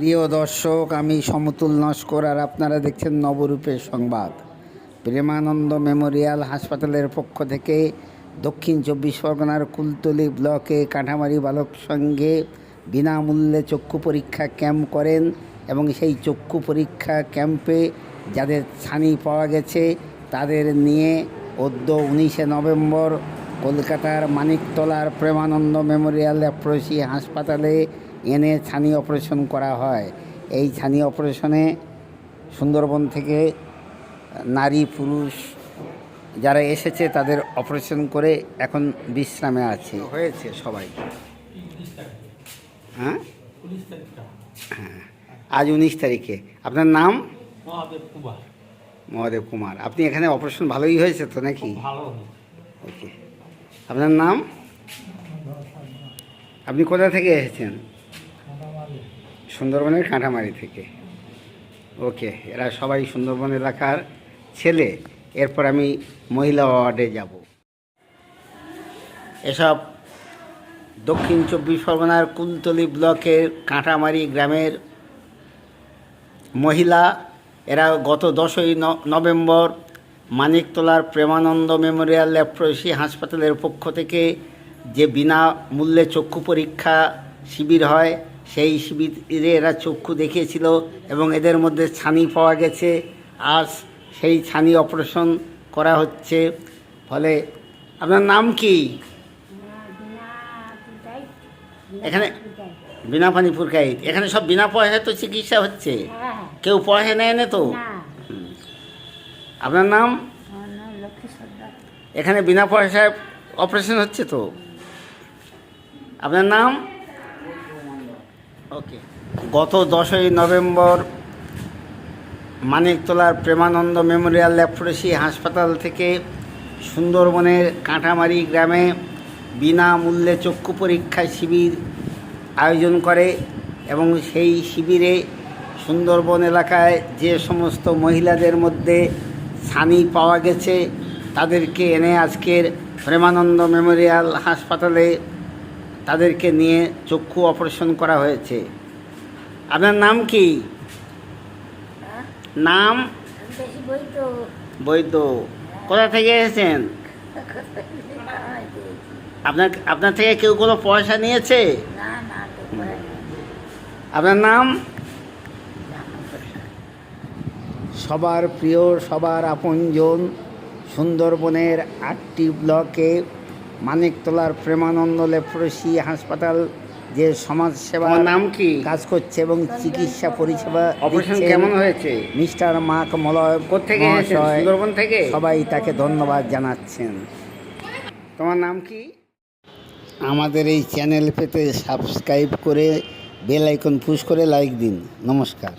প্রিয় দর্শক, আমি সমতুল নস্কর আর আপনারা দেখছেন নবরূপের সংবাদ। প্রেমানন্দ মেমোরিয়াল হাসপাতালের পক্ষ থেকে দক্ষিণ 24 পরগনার কুলতলি ব্লকে কাঁঠামারি বালক সঙ্গে বিনামূল্যে চক্ষু পরীক্ষা ক্যাম্প করেন এবং সেই চক্ষু পরীক্ষা ক্যাম্পে যাদের ছানি পাওয়া গেছে তাদের নিয়ে 19 নভেম্বর কলকাতার মানিকতলার প্রেমানন্দ মেমোরিয়াল লেপ্রোসি হাসপাতালে এনে ছানি অপারেশন করা হয়। এই ছানি অপারেশনে সুন্দরবন থেকে নারী পুরুষ যারা এসেছে তাদের অপারেশন করে এখন বিশ্রামে আছে হয়েছে সবাই। হ্যাঁ হ্যাঁ, আজ 19 তারিখে। আপনার নাম? মহাদেব কুমার। আপনি এখানে অপারেশন ভালোই হয়েছে তো নাকি? ওকে, আপনার নাম? আপনি কোথা থেকে এসেছেন? সুন্দরবনের কাঁঠামারি থেকে। ওকে, এরা সবাই সুন্দরবন এলাকার ছেলে। এরপর আমি মহিলা ওয়ার্ডে যাব। এসব দক্ষিণ 24 পরগনার কুলতলি ব্লকের কাঁঠামারি গ্রামের মহিলা। এরা গত 10ই নভেম্বর মানিকতলার প্রেমানন্দ মেমোরিয়াল লেপ্রোসি হাসপাতালের পক্ষ থেকে যে বিনামূল্যে চক্ষু পরীক্ষা শিবির হয় সেই শিবিরে এরা চক্ষু দেখিয়েছিল এবং এদের মধ্যে ছানি পাওয়া গেছে। আজ সেই ছানি অপারেশন করা হচ্ছে। ফলে আপনার নাম কি? এখানে বিনা পানি পুরকাইত। এখানে সব বিনা পয়সায় তো চিকিৎসা হচ্ছে, কেউ পয়সা নেয় না তো? আপনার নাম? এখানে বিনা পয়সায় অপারেশন হচ্ছে তো? আপনার নাম? ওকে, গত 10ই নভেম্বর মানিকতলার প্রেমানন্দ মেমোরিয়াল লেপ্রোসি হাসপাতাল থেকে সুন্দরবনের কাঁঠামারি গ্রামে বিনামূল্যে চক্ষু পরীক্ষা শিবির আয়োজন করে এবং সেই শিবিরে সুন্দরবন এলাকায় যে সমস্ত মহিলাদের মধ্যে ছানি পাওয়া গেছে তাদেরকে এনে আজকের প্রেমানন্দ মেমোরিয়াল হাসপাতালে তাদেরকে নিয়ে চক্ষু অপারেশন করা হয়েছে। আপনার নাম কি? নাম? বৈদ্য। কোথা থেকে এসেছেন? আপনার থেকে কেউ কোনো পয়সা নিয়েছে? আপনার নাম? সবার প্রিয়, সবার আপনজন সুন্দরবনের 8টি ব্লকে মানিকতলার প্রেমানন্দ লেপ্রোসি হাসপাতাল যে সমাজসেবা নাম কি কাজ করছে এবং চিকিৎসা পরিষেবা অপারেশন কেমন হয়েছে মিস্টার মাক মলয় কোথেকে সুন্দরবন থেকে সবাই তাকে ধন্যবাদ জানাচ্ছেন। তোমার নাম কি? আমাদের এই চ্যানেল পেতে সাবস্ক্রাইব করে বেল আইকন পুশ করে লাইক দিন। নমস্কার।